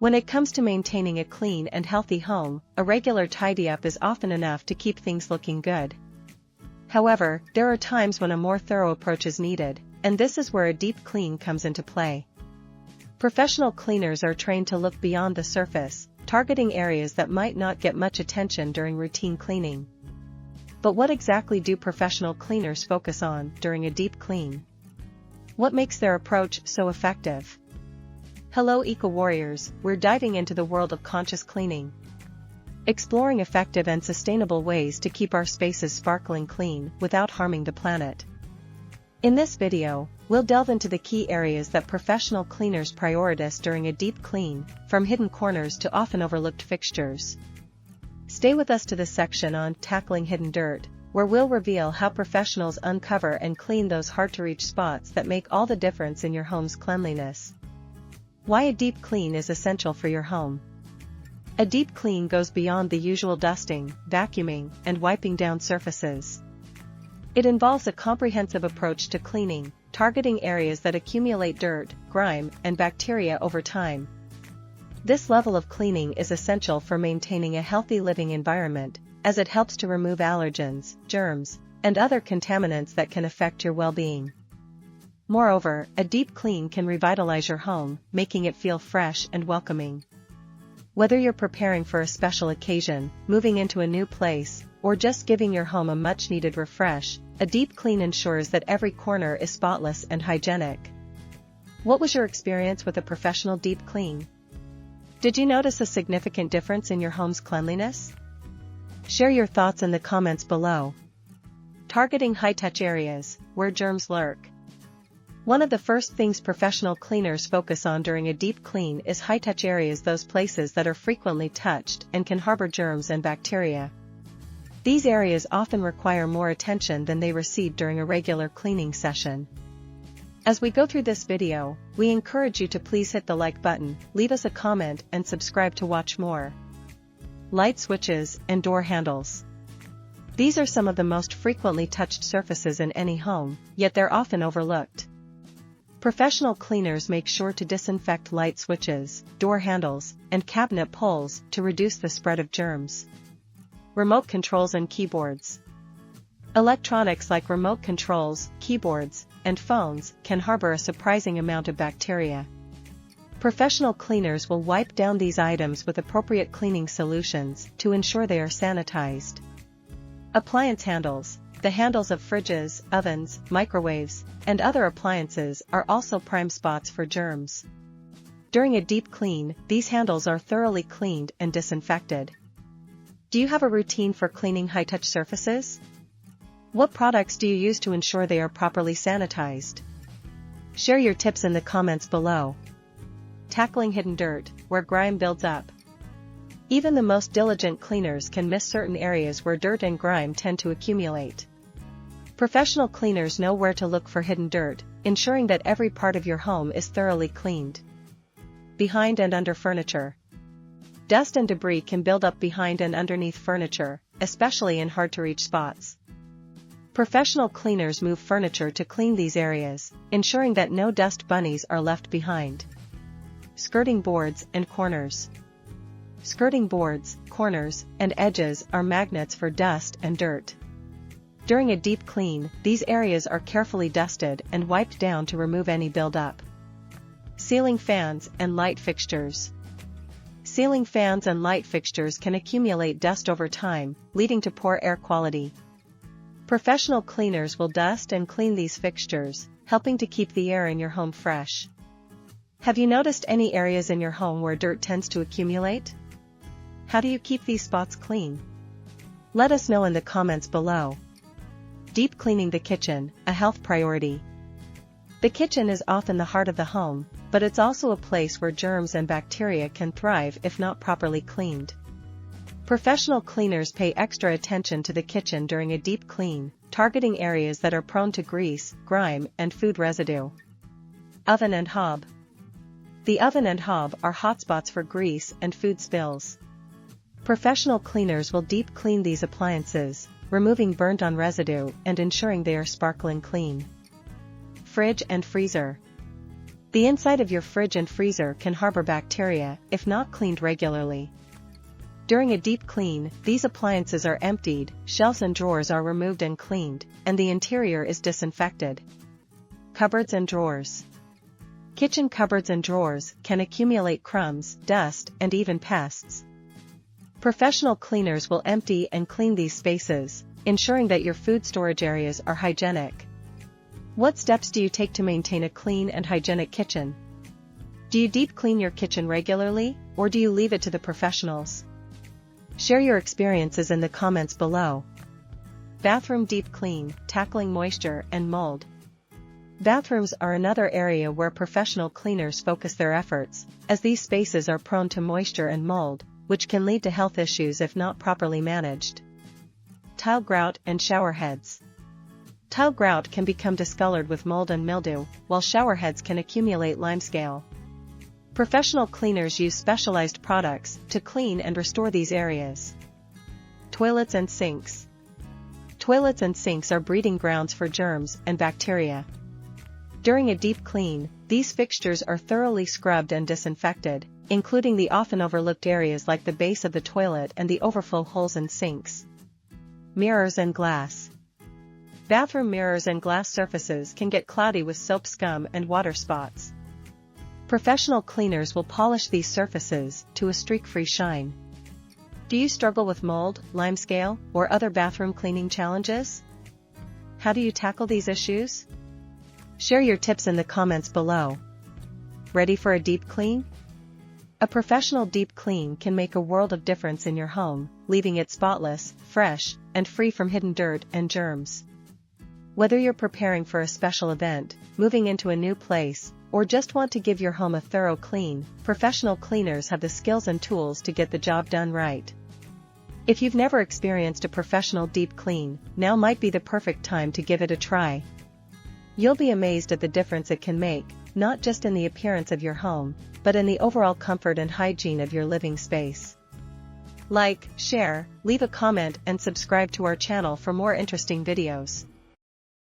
When it comes to maintaining a clean and healthy home, a regular tidy-up is often enough to keep things looking good. However, there are times when a more thorough approach is needed, and this is where a deep clean comes into play. Professional cleaners are trained to look beyond the surface, targeting areas that might not get much attention during routine cleaning. But what exactly do professional cleaners focus on during a deep clean? What makes their approach so effective? Hello eco-warriors, we're diving into the world of conscious cleaning, exploring effective and sustainable ways to keep our spaces sparkling clean without harming the planet. In this video, we'll delve into the key areas that professional cleaners prioritize during a deep clean, from hidden corners to often overlooked fixtures. Stay with us to the section on tackling hidden dirt, where we'll reveal how professionals uncover and clean those hard-to-reach spots that make all the difference in your home's cleanliness. Why a deep clean is essential for your home. A deep clean goes beyond the usual dusting, vacuuming, and wiping down surfaces. It involves a comprehensive approach to cleaning, targeting areas that accumulate dirt, grime, and bacteria over time. This level of cleaning is essential for maintaining a healthy living environment, as it helps to remove allergens, germs, and other contaminants that can affect your well-being. Moreover, a deep clean can revitalize your home, making it feel fresh and welcoming. Whether you're preparing for a special occasion, moving into a new place, or just giving your home a much-needed refresh, a deep clean ensures that every corner is spotless and hygienic. What was your experience with a professional deep clean? Did you notice a significant difference in your home's cleanliness? Share your thoughts in the comments below. Targeting high-touch areas, where germs lurk. One of the first things professional cleaners focus on during a deep clean is high-touch areas, those places that are frequently touched and can harbor germs and bacteria. These areas often require more attention than they receive during a regular cleaning session. As we go through this video, we encourage you to please hit the like button, leave us a comment, and subscribe to watch more. Light switches and door handles. These are some of the most frequently touched surfaces in any home, yet they're often overlooked. Professional cleaners make sure to disinfect light switches, door handles, and cabinet pulls to reduce the spread of germs. Remote controls and keyboards. Electronics like remote controls, keyboards, and phones can harbor a surprising amount of bacteria. Professional cleaners will wipe down these items with appropriate cleaning solutions to ensure they are sanitized. Appliance handles. The handles of fridges, ovens, microwaves, and other appliances are also prime spots for germs. During a deep clean, these handles are thoroughly cleaned and disinfected. Do you have a routine for cleaning high-touch surfaces? What products do you use to ensure they are properly sanitized? Share your tips in the comments below. Tackling hidden dirt, where grime builds up. Even the most diligent cleaners can miss certain areas where dirt and grime tend to accumulate. Professional cleaners know where to look for hidden dirt, ensuring that every part of your home is thoroughly cleaned. Behind and under furniture. Dust and debris can build up behind and underneath furniture, especially in hard-to-reach spots. Professional cleaners move furniture to clean these areas, ensuring that no dust bunnies are left behind. Skirting boards and corners. Skirting boards, corners, and edges are magnets for dust and dirt. During a deep clean, these areas are carefully dusted and wiped down to remove any buildup. Ceiling fans and light fixtures. Ceiling fans and light fixtures can accumulate dust over time, leading to poor air quality. Professional cleaners will dust and clean these fixtures, helping to keep the air in your home fresh. Have you noticed any areas in your home where dirt tends to accumulate? How do you keep these spots clean? Let us know in the comments below. Deep cleaning the kitchen, a health priority. The kitchen is often the heart of the home, but it's also a place where germs and bacteria can thrive if not properly cleaned. Professional cleaners pay extra attention to the kitchen during a deep clean, targeting areas that are prone to grease, grime, and food residue. Oven and hob. The oven and hob are hotspots for grease and food spills. Professional cleaners will deep clean these appliances, removing burnt-on residue and ensuring they are sparkling clean. Fridge and freezer. The inside of your fridge and freezer can harbor bacteria if not cleaned regularly. During a deep clean, these appliances are emptied, shelves and drawers are removed and cleaned, and the interior is disinfected. Cupboards and drawers. Kitchen cupboards and drawers can accumulate crumbs, dust, and even pests. Professional cleaners will empty and clean these spaces, ensuring that your food storage areas are hygienic. What steps do you take to maintain a clean and hygienic kitchen? Do you deep clean your kitchen regularly, or do you leave it to the professionals? Share your experiences in the comments below. Bathroom deep clean, tackling moisture and mold. Bathrooms are another area where professional cleaners focus their efforts, as these spaces are prone to moisture and mold, which can lead to health issues if not properly managed. Tile grout and shower heads. Tile grout can become discolored with mold and mildew, while shower heads can accumulate limescale. Professional cleaners use specialized products to clean and restore these areas. Toilets and sinks. Toilets and sinks are breeding grounds for germs and bacteria. During a deep clean, these fixtures are thoroughly scrubbed and disinfected, including the often overlooked areas like the base of the toilet and the overflow holes in sinks. Mirrors and glass. Bathroom mirrors and glass surfaces can get cloudy with soap scum and water spots. Professional cleaners will polish these surfaces to a streak-free shine. Do you struggle with mold, limescale, or other bathroom cleaning challenges? How do you tackle these issues? Share your tips in the comments below. Ready for a deep clean? A professional deep clean can make a world of difference in your home, leaving it spotless, fresh, and free from hidden dirt and germs. Whether you're preparing for a special event, moving into a new place, or just want to give your home a thorough clean, professional cleaners have the skills and tools to get the job done right. If you've never experienced a professional deep clean, now might be the perfect time to give it a try. You'll be amazed at the difference it can make, not just in the appearance of your home, but in the overall comfort and hygiene of your living space. Like, share, leave a comment and subscribe to our channel for more interesting videos.